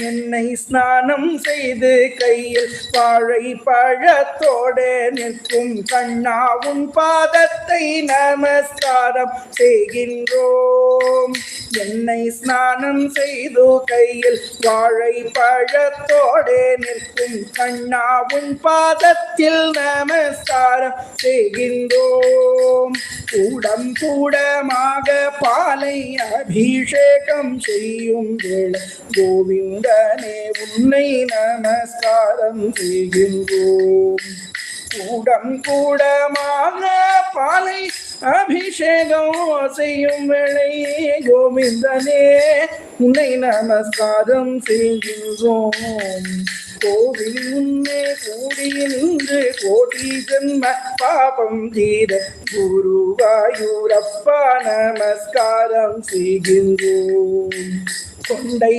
என்னை ஸ்நானம் செய்து கையில் வாழை பழத்தோடு நிற்கும் கண்ணா உன் பாதத்தை நமஸ்காரம் செய்கின்றோம். என்னை ஸ்நானம் செய்து கையில் வாழை பழத்தோடு நிற்கும் கண்ணா உன் பாதத்தில் நமஸ்காரம் செய்கின்றோம். கூடம் கூடமாக பாலை அபிஷேகம் செய்யும் வேளை கோவிந்தனே உன்னை நமஸ்காரம் செய்கின்றோம். கூடம் கூடமாக பாலை அபிஷேகம் செய்யும் வேளை கோவிந்தனே உன்னை நமஸ்காரம் செய்கின்றோம். கோவில் முன்னே கூடி நின்று கோடி ஜன்ம பாபம் தீர குருவாயூரப்பா நமஸ்காரம் செய்கின்றோம். கொண்டை